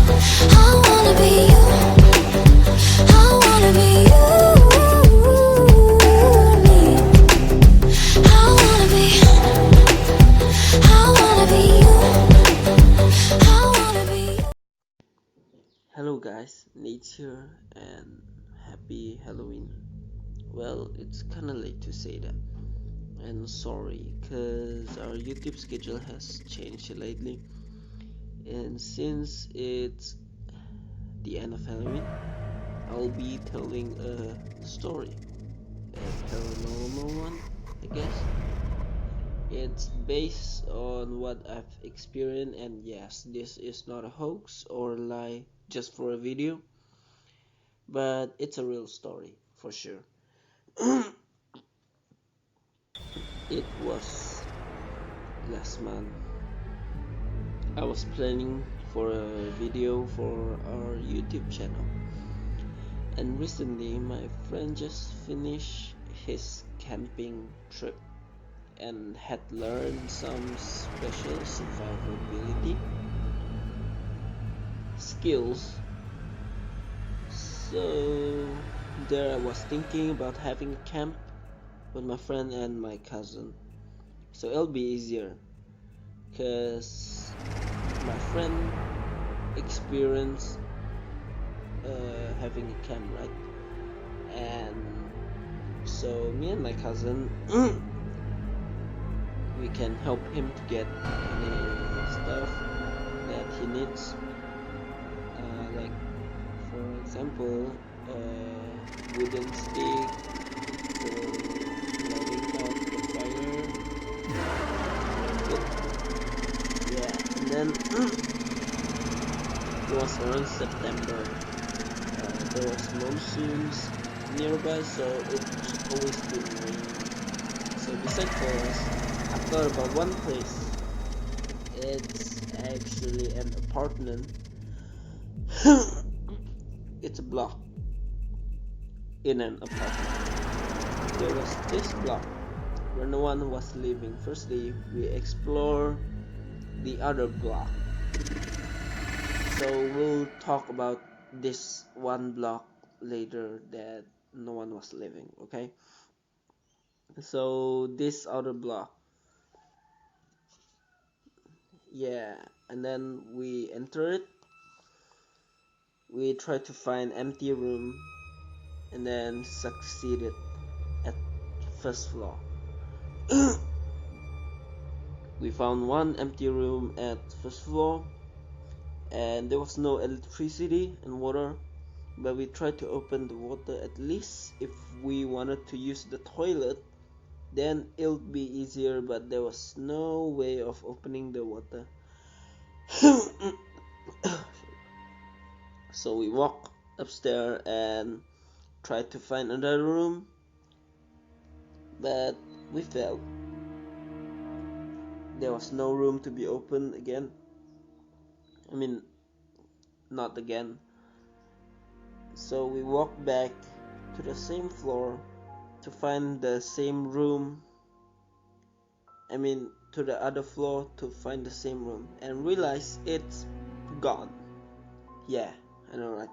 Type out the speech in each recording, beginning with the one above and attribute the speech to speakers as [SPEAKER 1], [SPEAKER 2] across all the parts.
[SPEAKER 1] I wanna be you. I wanna be you. Me. I wanna be. I wanna be you. I wanna be you.
[SPEAKER 2] Hello guys, Nate here and happy Halloween. Well, it's kinda late to say that, and sorry cause our YouTube schedule has changed lately, and since it's the end of Halloween, I'll be telling a story, a paranormal one, I guess. It's based on what I've experienced, and yes, this is not a hoax or a lie just for a video, but it's a real story for sure. It was last month. I was planning for a video for our YouTube channel, and recently my friend just finished his camping trip and had learned some special survivability skills. So there I was thinking about having a camp with my friend and my cousin, so it'll be easier because my friend experienced having a camp, right? And so me and my cousin we can help him to get any stuff that he needs, like for example wooden stick for lighting up the fire. Yeah, and then it was around September. There was monsoons nearby, so it's always been raining. So besides forest, I thought about one place. It's actually an apartment. It's a block in an apartment. There was this block where no one was living. Firstly, we explore the other block. So we'll talk about this one block later that no one was living, okay? So this other block, yeah, and then we enter it. We try to find empty room and then succeeded at first floor. We found one empty room at first floor, and there was no electricity and water, but we tried to open the water. At least if we wanted to use the toilet, then it'll be easier, but there was no way of opening the water. So we walked upstairs and tried to find another room, but we failed. There was no room to be opened again. I mean, not again. So we walked back to the same floor to find the same room. I mean, to the other floor to find the same room and realize it's gone. Yeah, I know, right?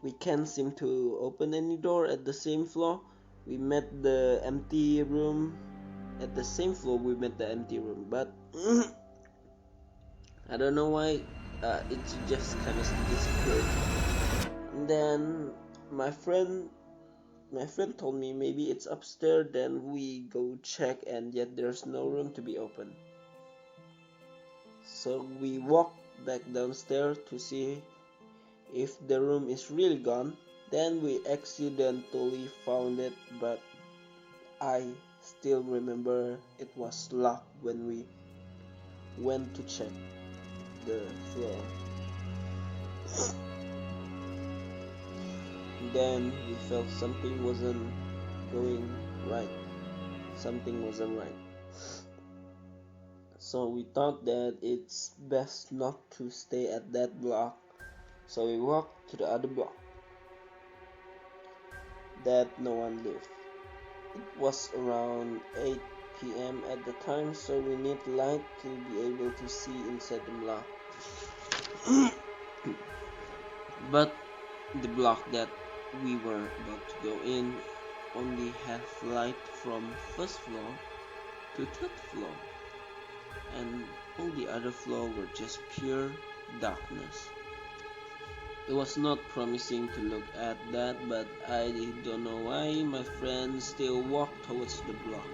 [SPEAKER 2] We can't seem to open any door at the same floor. We met the empty room at the same floor. We met the empty room, but I don't know why it just kind of disappeared. And then my friend told me maybe it's upstairs. Then we go check, and yet there's no room to be open. So we walk back downstairs to see if the room is really gone. Then we accidentally found it, but I still remember it was locked when we went to check the floor. Then we felt something wasn't going right. Something wasn't right. So we thought that it's best not to stay at that block. So we walked to the other block that no one lived. It was around 8 p.m. at the time, so we need light to be able to see inside the block. But the block that we were about to go in only had light from first floor to third floor, and all the other floor were just pure darkness. It was not promising to look at that, but I don't know why my friend still walked towards the block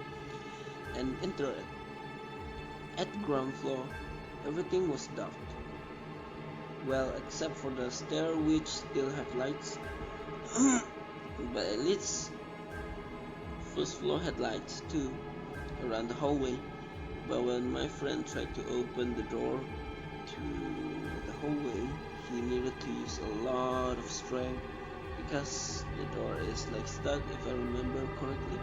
[SPEAKER 2] and entered it. At ground floor, everything was dark. Well, except for the stair which still have lights. But at least first floor had lights too around the hallway. But when my friend tried to open the door to the hallway, he needed to use a lot of strength because the door is like stuck, if I remember correctly.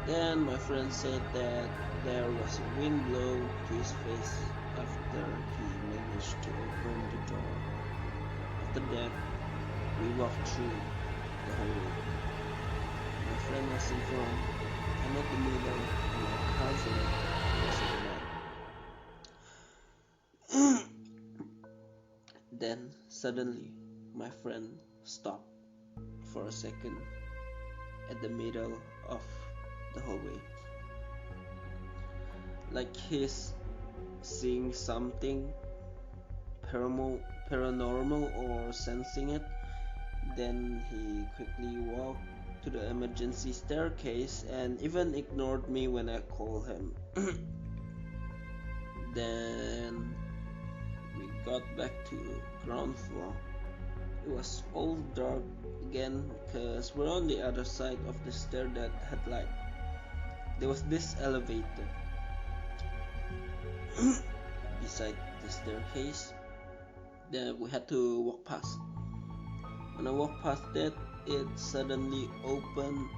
[SPEAKER 2] Then my friend said that there was a wind blow to his face after he managed to open the door. After that, we walked through the hallway. My friend was in front, I'm at the middle, and my cousin was in the back. Then suddenly my friend stopped for a second at the middle of the hallway, like he's seeing something paranormal or sensing it. Then he quickly walked to the emergency staircase and even ignored me when I called him. Then we got back to ground floor. It was all dark again because we're on the other side of the stair that had light. There was this elevator beside the staircase that we had to walk past. When I walked past it, it suddenly opened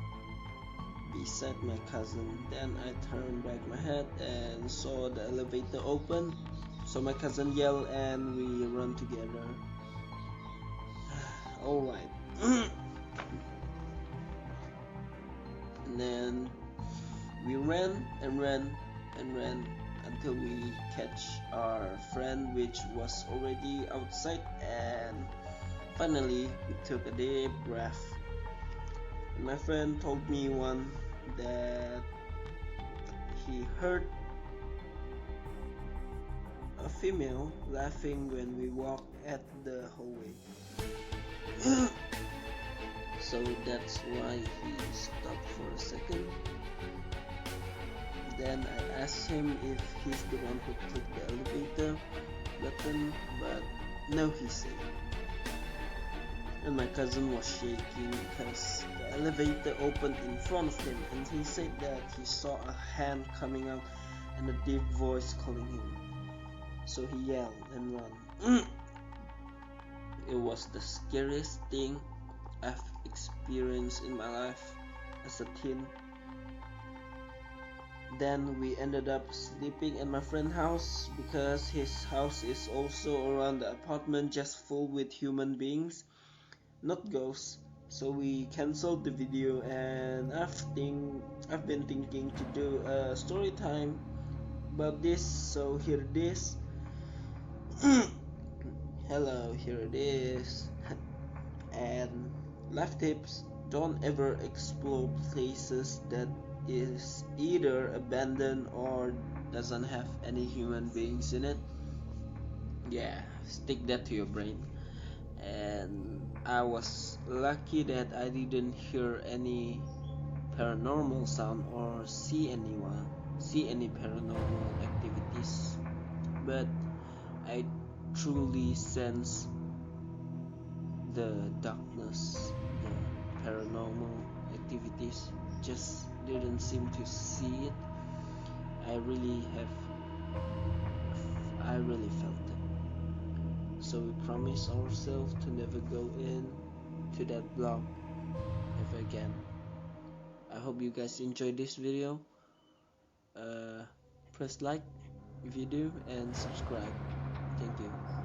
[SPEAKER 2] beside my cousin. Then I turned back my head and saw the elevator open. So my cousin yelled and we run together. Alright. And then we ran and ran and ran until we catch our friend, which was already outside, and finally we took a deep breath. And my friend told me that he heard a female laughing when we walked at the hallway. So that's why he stopped for a second. Then I asked him if he's the one who clicked the elevator button, but no, he said. And my cousin was shaking because the elevator opened in front of him, and he said that he saw a hand coming out and a deep voice calling him. So he yelled and ran. It was the scariest thing I've experienced in my life as a teen. Then we ended up sleeping at my friend's house because his house is also around the apartment, just full with human beings, not ghosts. So we cancelled the video, and I've been thinking to do a story time about this, so here it is. Hello, here it is. And life tips: don't ever explore places that is either abandoned or doesn't have any human beings in it. Yeah, stick that to your brain. And I was lucky that I didn't hear any paranormal sound or see any paranormal activities, but I truly sense the darkness, the paranormal activities. Just didn't seem to see it. I really felt it. So we promise ourselves to never go in to that block ever again. I hope you guys enjoyed this video. Press like if you do, and subscribe. Thank you.